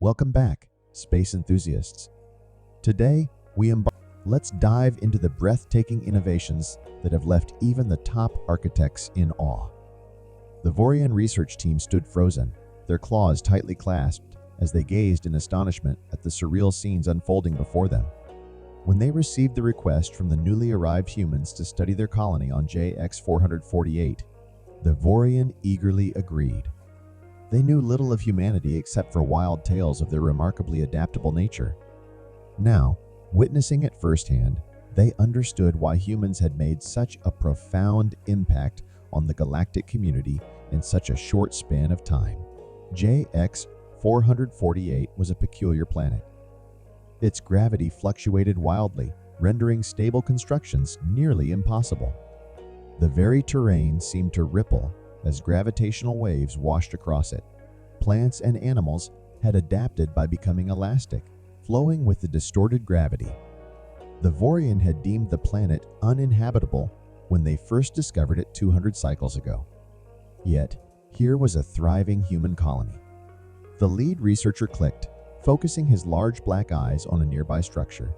Welcome back, space enthusiasts. Today, let's dive into the breathtaking innovations that have left even the top architects in awe. The Vorian research team stood frozen, their claws tightly clasped as they gazed in astonishment at the surreal scenes unfolding before them. When they received the request from the newly arrived humans to study their colony on JX-448, the Vorian eagerly agreed. They knew little of humanity except for wild tales of their remarkably adaptable nature. Now, witnessing it firsthand, they understood why humans had made such a profound impact on the galactic community in such a short span of time. JX-448 was a peculiar planet. Its gravity fluctuated wildly, rendering stable constructions nearly impossible. The very terrain seemed to ripple as gravitational waves washed across it. Plants and animals had adapted by becoming elastic, flowing with the distorted gravity. The Vorian had deemed the planet uninhabitable when they first discovered it 200 cycles ago. Yet, here was a thriving human colony. The lead researcher clicked, focusing his large black eyes on a nearby structure.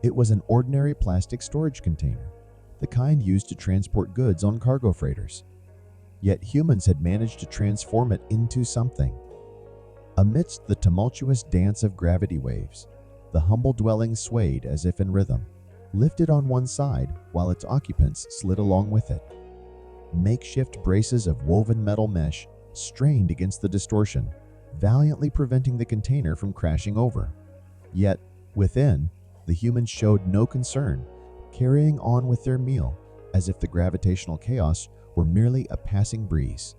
It was an ordinary plastic storage container, the kind used to transport goods on cargo freighters. Yet humans had managed to transform it into something. Amidst the tumultuous dance of gravity waves, the humble dwelling swayed as if in rhythm, lifted on one side while its occupants slid along with it. Makeshift braces of woven metal mesh strained against the distortion, valiantly preventing the container from crashing over. Yet, within, the humans showed no concern, carrying on with their meal as if the gravitational chaos were merely a passing breeze.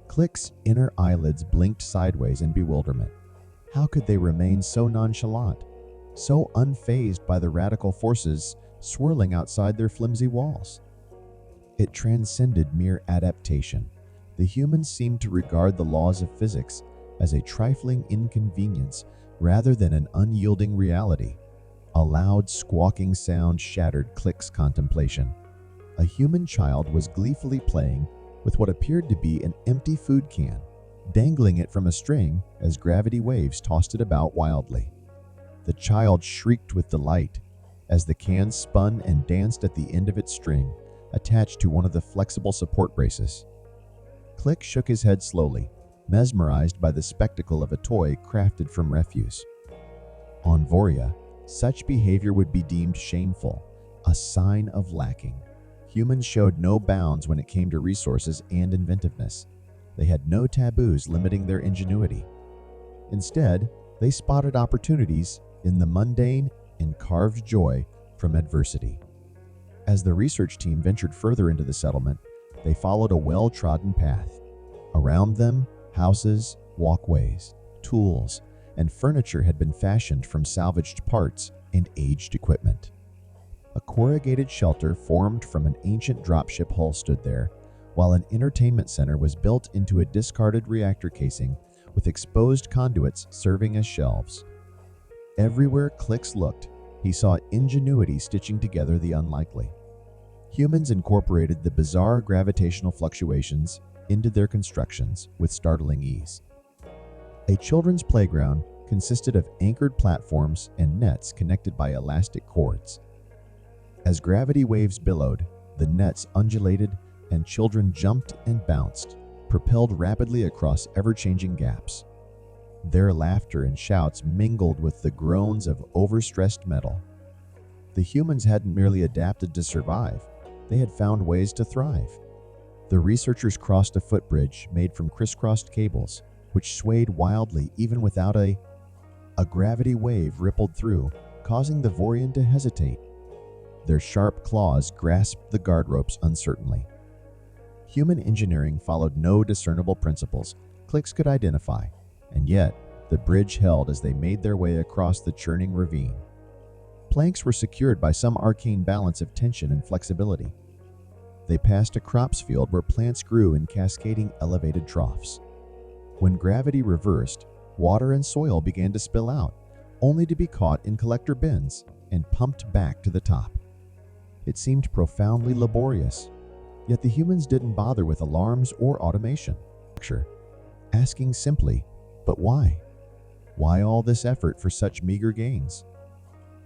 Click's inner eyelids blinked sideways in bewilderment. How could they remain so nonchalant, so unfazed by the radical forces swirling outside their flimsy walls? It transcended mere adaptation. The humans seemed to regard the laws of physics as a trifling inconvenience rather than an unyielding reality. A loud, squawking sound shattered Click's contemplation. A human child was gleefully playing with what appeared to be an empty food can, dangling it from a string as gravity waves tossed it about wildly. The child shrieked with delight as the can spun and danced at the end of its string, attached to one of the flexible support braces. Click shook his head slowly, mesmerized by the spectacle of a toy crafted from refuse. On Voria, such behavior would be deemed shameful, a sign of lacking. Humans showed no bounds when it came to resources and inventiveness. They had no taboos limiting their ingenuity. Instead, they spotted opportunities in the mundane and carved joy from adversity. As the research team ventured further into the settlement, they followed a well-trodden path. Around them, houses, walkways, tools, and furniture had been fashioned from salvaged parts and aged equipment. A corrugated shelter formed from an ancient dropship hull stood there, while an entertainment center was built into a discarded reactor casing with exposed conduits serving as shelves. Everywhere Clix looked, he saw ingenuity stitching together the unlikely. Humans incorporated the bizarre gravitational fluctuations into their constructions with startling ease. A children's playground consisted of anchored platforms and nets connected by elastic cords. As gravity waves billowed, the nets undulated and children jumped and bounced, propelled rapidly across ever-changing gaps. Their laughter and shouts mingled with the groans of overstressed metal. The humans hadn't merely adapted to survive, they had found ways to thrive. The researchers crossed a footbridge made from crisscrossed cables, which swayed wildly even without a gravity wave rippled through, causing the Vorian to hesitate. Their sharp claws grasped the guard ropes uncertainly. Human engineering followed no discernible principles Clix could identify, and yet the bridge held as they made their way across the churning ravine. Planks were secured by some arcane balance of tension and flexibility. They passed a crops field where plants grew in cascading elevated troughs. When gravity reversed, water and soil began to spill out, only to be caught in collector bins and pumped back to the top. It seemed profoundly laborious, yet the humans didn't bother with alarms or automation, asking simply, "But why?" Why all this effort for such meager gains?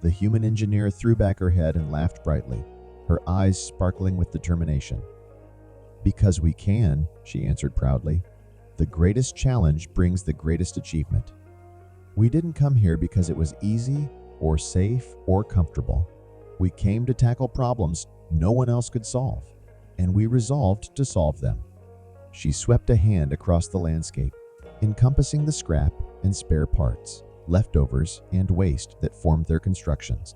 The human engineer threw back her head and laughed brightly, her eyes sparkling with determination. Because we can, she answered proudly. The greatest challenge brings the greatest achievement. We didn't come here because it was easy or safe or comfortable. We came to tackle problems no one else could solve, and we resolved to solve them. She swept a hand across the landscape, encompassing the scrap and spare parts, leftovers and waste that formed their constructions.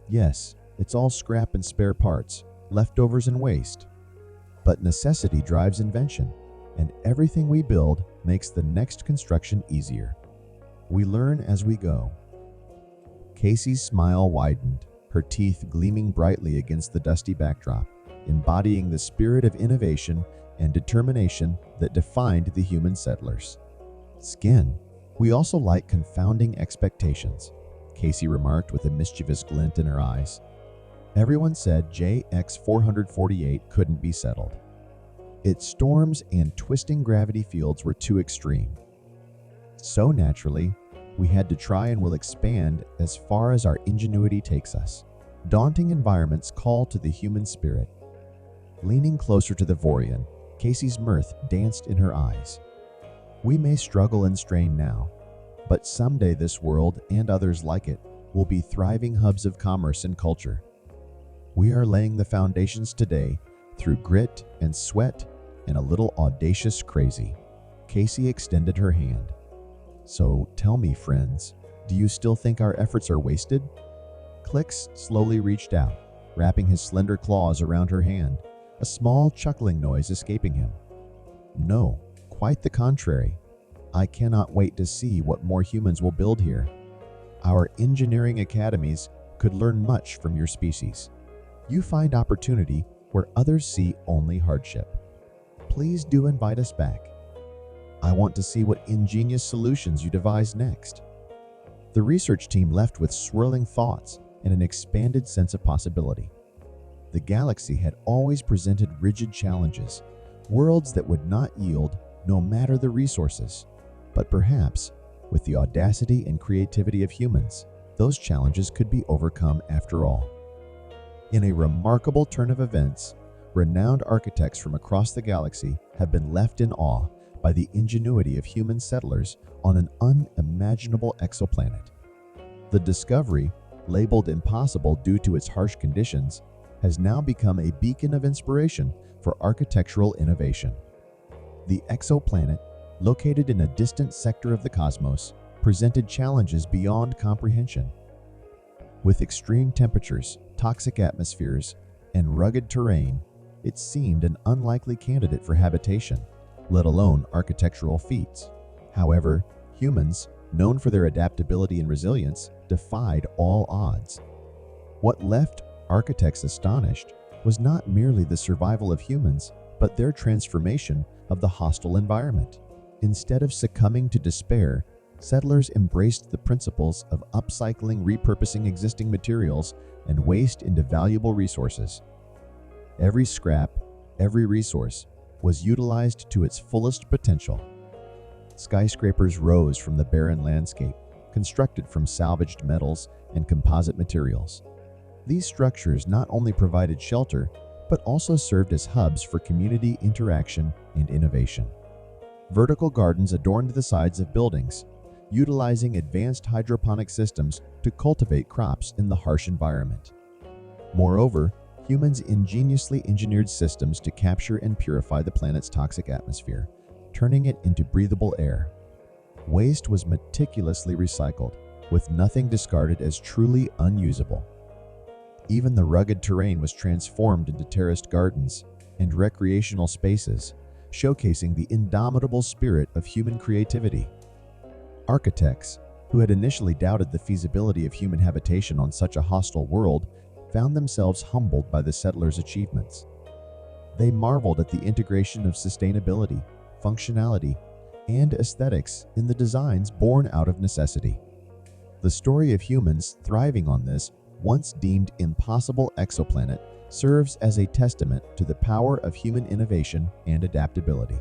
Yes, it's all scrap and spare parts, leftovers and waste. But necessity drives invention, and everything we build makes the next construction easier. We learn as we go. Casey's smile widened, her teeth gleaming brightly against the dusty backdrop, embodying the spirit of innovation and determination that defined the human settlers. Skin. We also like confounding expectations, Casey remarked with a mischievous glint in her eyes. Everyone said JX448 couldn't be settled. Its storms and twisting gravity fields were too extreme. So naturally, we had to try and will expand as far as our ingenuity takes us. Daunting environments call to the human spirit. Leaning closer to the Vorian, Casey's mirth danced in her eyes. We may struggle and strain now, but someday this world and others like it will be thriving hubs of commerce and culture. We are laying the foundations today through grit and sweat and a little audacious crazy. Casey extended her hand. So tell me, friends, do you still think our efforts are wasted? Clicks slowly reached out, wrapping his slender claws around her hand, a small chuckling noise escaping him. No, quite the contrary. I cannot wait to see what more humans will build here. Our engineering academies could learn much from your species. You find opportunity where others see only hardship. Please do invite us back. I want to see what ingenious solutions you devise next. The research team left with swirling thoughts and an expanded sense of possibility. The galaxy had always presented rigid challenges, worlds that would not yield no matter the resources. But perhaps, with the audacity and creativity of humans, those challenges could be overcome after all. In a remarkable turn of events, renowned architects from across the galaxy have been left in awe by the ingenuity of human settlers on an unimaginable exoplanet. The discovery, labeled impossible due to its harsh conditions, has now become a beacon of inspiration for architectural innovation. The exoplanet, located in a distant sector of the cosmos, presented challenges beyond comprehension. With extreme temperatures, toxic atmospheres, and rugged terrain, it seemed an unlikely candidate for habitation, let alone architectural feats. However, humans, known for their adaptability and resilience, defied all odds. What left architects astonished was not merely the survival of humans, but their transformation of the hostile environment. Instead of succumbing to despair, settlers embraced the principles of upcycling, repurposing existing materials, and waste into valuable resources. Every scrap, every resource, was utilized to its fullest potential. Skyscrapers rose from the barren landscape, constructed from salvaged metals and composite materials. These structures not only provided shelter, but also served as hubs for community interaction and innovation. Vertical gardens adorned the sides of buildings, utilizing advanced hydroponic systems to cultivate crops in the harsh environment. Moreover, humans ingeniously engineered systems to capture and purify the planet's toxic atmosphere, turning it into breathable air. Waste was meticulously recycled, with nothing discarded as truly unusable. Even the rugged terrain was transformed into terraced gardens and recreational spaces, showcasing the indomitable spirit of human creativity. Architects, who had initially doubted the feasibility of human habitation on such a hostile world, found themselves humbled by the settlers' achievements. They marveled at the integration of sustainability, functionality, and aesthetics in the designs born out of necessity. The story of humans thriving on this once deemed impossible exoplanet serves as a testament to the power of human innovation and adaptability.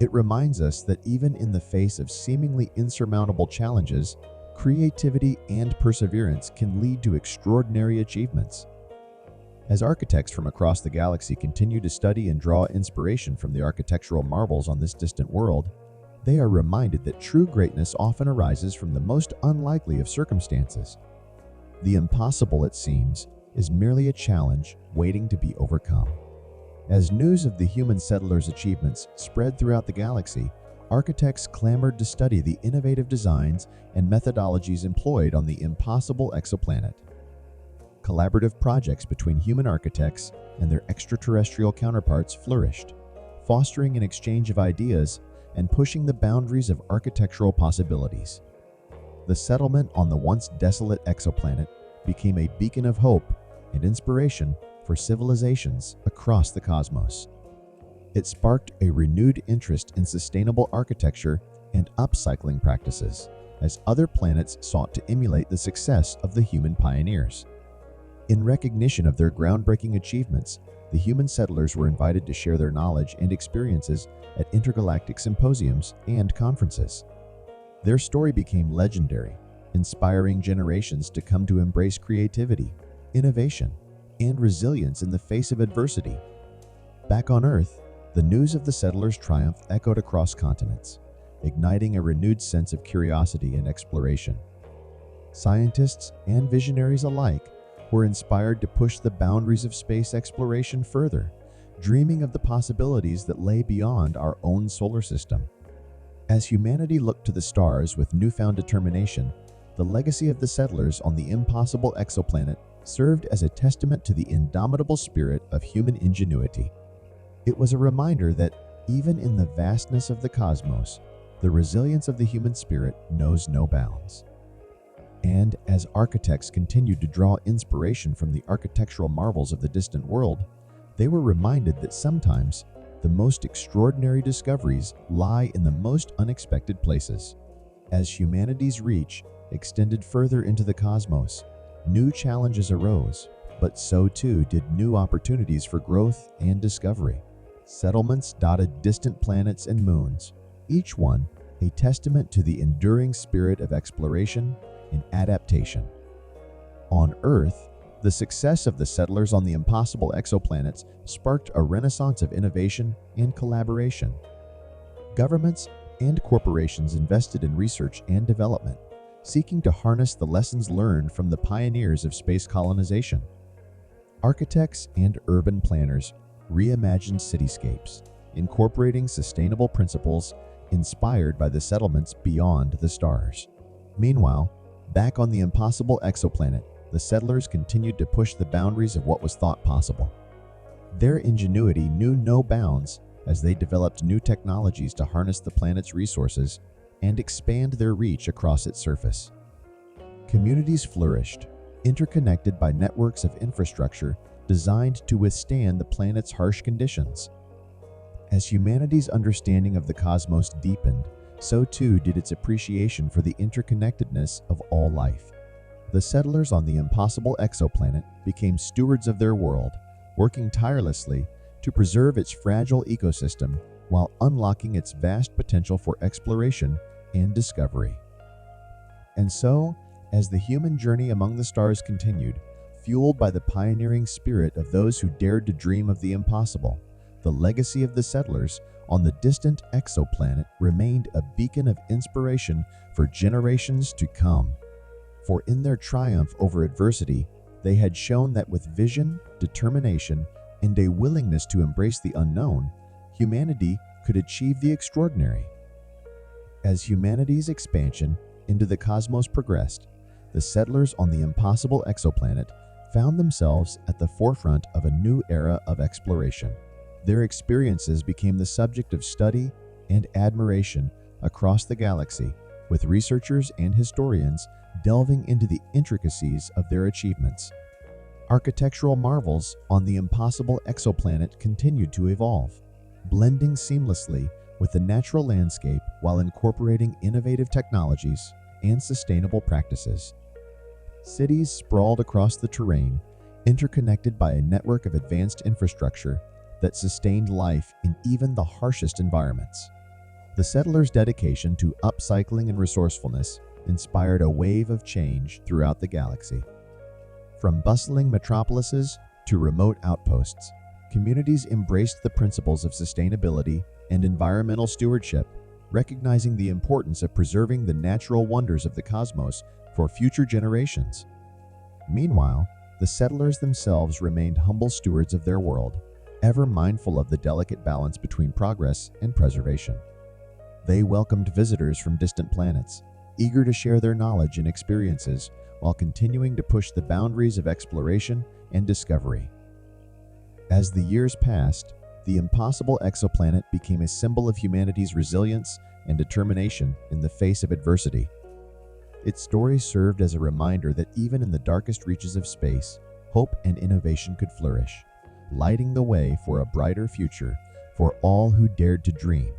It reminds us that even in the face of seemingly insurmountable challenges, creativity and perseverance can lead to extraordinary achievements. As architects from across the galaxy continue to study and draw inspiration from the architectural marvels on this distant world, they are reminded that true greatness often arises from the most unlikely of circumstances. The impossible, it seems, is merely a challenge waiting to be overcome. As news of the human settlers' achievements spread throughout the galaxy, architects clamored to study the innovative designs and methodologies employed on the impossible exoplanet. Collaborative projects between human architects and their extraterrestrial counterparts flourished, fostering an exchange of ideas and pushing the boundaries of architectural possibilities. The settlement on the once desolate exoplanet became a beacon of hope and inspiration for civilizations across the cosmos. It sparked a renewed interest in sustainable architecture and upcycling practices, as other planets sought to emulate the success of the human pioneers. In recognition of their groundbreaking achievements, the human settlers were invited to share their knowledge and experiences at intergalactic symposiums and conferences. Their story became legendary, inspiring generations to come to embrace creativity, innovation, and resilience in the face of adversity. Back on Earth, the news of the settlers' triumph echoed across continents, igniting a renewed sense of curiosity and exploration. Scientists and visionaries alike were inspired to push the boundaries of space exploration further, dreaming of the possibilities that lay beyond our own solar system. As humanity looked to the stars with newfound determination, the legacy of the settlers on the impossible exoplanet served as a testament to the indomitable spirit of human ingenuity. It was a reminder that, even in the vastness of the cosmos, the resilience of the human spirit knows no bounds. And as architects continued to draw inspiration from the architectural marvels of the distant world, they were reminded that sometimes the most extraordinary discoveries lie in the most unexpected places. As humanity's reach extended further into the cosmos, new challenges arose, but so too did new opportunities for growth and discovery. Settlements dotted distant planets and moons, each one a testament to the enduring spirit of exploration and adaptation. On Earth, the success of the settlers on the impossible exoplanets sparked a renaissance of innovation and collaboration. Governments and corporations invested in research and development, seeking to harness the lessons learned from the pioneers of space colonization. Architects and urban planners reimagined cityscapes, incorporating sustainable principles inspired by the settlements beyond the stars. Meanwhile, back on the impossible exoplanet, the settlers continued to push the boundaries of what was thought possible. Their ingenuity knew no bounds as they developed new technologies to harness the planet's resources and expand their reach across its surface. Communities flourished, interconnected by networks of infrastructure designed to withstand the planet's harsh conditions. As humanity's understanding of the cosmos deepened, so too did its appreciation for the interconnectedness of all life. The settlers on the impossible exoplanet became stewards of their world, working tirelessly to preserve its fragile ecosystem while unlocking its vast potential for exploration and discovery. And so, as the human journey among the stars continued, fueled by the pioneering spirit of those who dared to dream of the impossible, the legacy of the settlers on the distant exoplanet remained a beacon of inspiration for generations to come. For in their triumph over adversity, they had shown that with vision, determination, and a willingness to embrace the unknown, humanity could achieve the extraordinary. As humanity's expansion into the cosmos progressed, the settlers on the impossible exoplanet found themselves at the forefront of a new era of exploration. Their experiences became the subject of study and admiration across the galaxy, with researchers and historians delving into the intricacies of their achievements. Architectural marvels on the impossible exoplanet continued to evolve, blending seamlessly with the natural landscape while incorporating innovative technologies and sustainable practices. Cities sprawled across the terrain, interconnected by a network of advanced infrastructure that sustained life in even the harshest environments. The settlers' dedication to upcycling and resourcefulness inspired a wave of change throughout the galaxy. From bustling metropolises to remote outposts, communities embraced the principles of sustainability and environmental stewardship, recognizing the importance of preserving the natural wonders of the cosmos for future generations. Meanwhile, the settlers themselves remained humble stewards of their world, ever mindful of the delicate balance between progress and preservation. They welcomed visitors from distant planets, eager to share their knowledge and experiences while continuing to push the boundaries of exploration and discovery. As the years passed, the impossible exoplanet became a symbol of humanity's resilience and determination in the face of adversity. Its story served as a reminder that even in the darkest reaches of space, hope and innovation could flourish, lighting the way for a brighter future for all who dared to dream.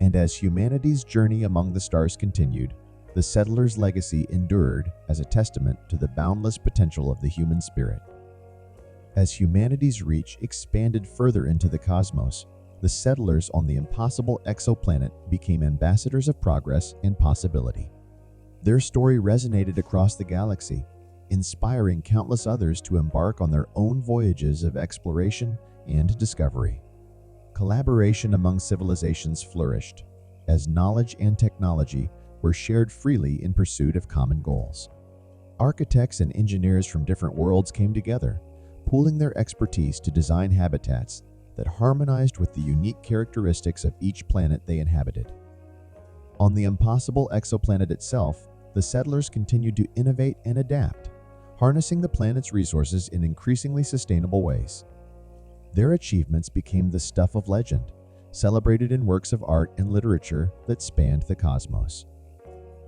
And as humanity's journey among the stars continued, the settlers' legacy endured as a testament to the boundless potential of the human spirit. As humanity's reach expanded further into the cosmos, the settlers on the impossible exoplanet became ambassadors of progress and possibility. Their story resonated across the galaxy, inspiring countless others to embark on their own voyages of exploration and discovery. Collaboration among civilizations flourished, as knowledge and technology were shared freely in pursuit of common goals. Architects and engineers from different worlds came together, pooling their expertise to design habitats that harmonized with the unique characteristics of each planet they inhabited. On the impossible exoplanet itself, the settlers continued to innovate and adapt, harnessing the planet's resources in increasingly sustainable ways. Their achievements became the stuff of legend, celebrated in works of art and literature that spanned the cosmos.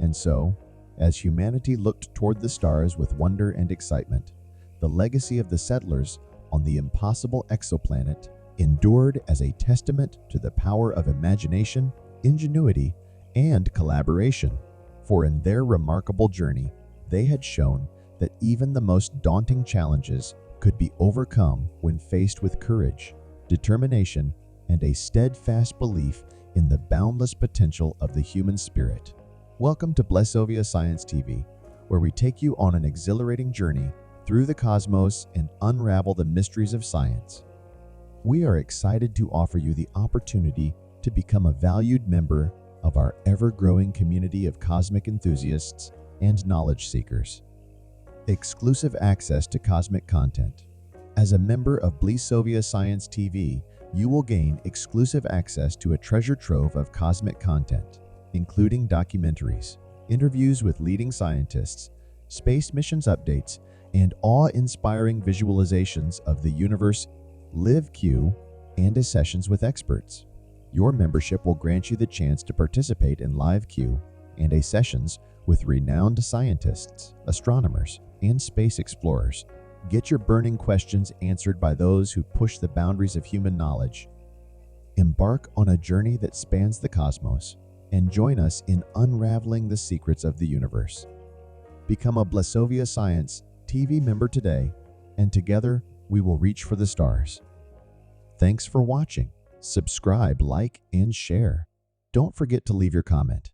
And so, as humanity looked toward the stars with wonder and excitement, the legacy of the settlers on the impossible exoplanet endured as a testament to the power of imagination, ingenuity, and collaboration. For in their remarkable journey, they had shown that even the most daunting challenges could be overcome when faced with courage, determination, and a steadfast belief in the boundless potential of the human spirit. Welcome to Blessovia Science TV, where we take you on an exhilarating journey through the cosmos and unravel the mysteries of science. We are excited to offer you the opportunity to become a valued member of our ever-growing community of cosmic enthusiasts and knowledge seekers. Exclusive access to cosmic content. As a member of Blessovia Science TV, you will gain exclusive access to a treasure trove of cosmic content, including documentaries, interviews with leading scientists, space missions updates, and awe-inspiring visualizations of the universe, live Q, and sessions with experts. Your membership will grant you the chance to participate in live Q and sessions with renowned scientists, astronomers, and space explorers. Get your burning questions answered by those who push the boundaries of human knowledge. Embark on a journey that spans the cosmos and join us in unraveling the secrets of the universe. Become a Blessovia Science TV member today, and together we will reach for the stars. Thanks for watching. Subscribe, like, and share. Don't forget to leave your comment.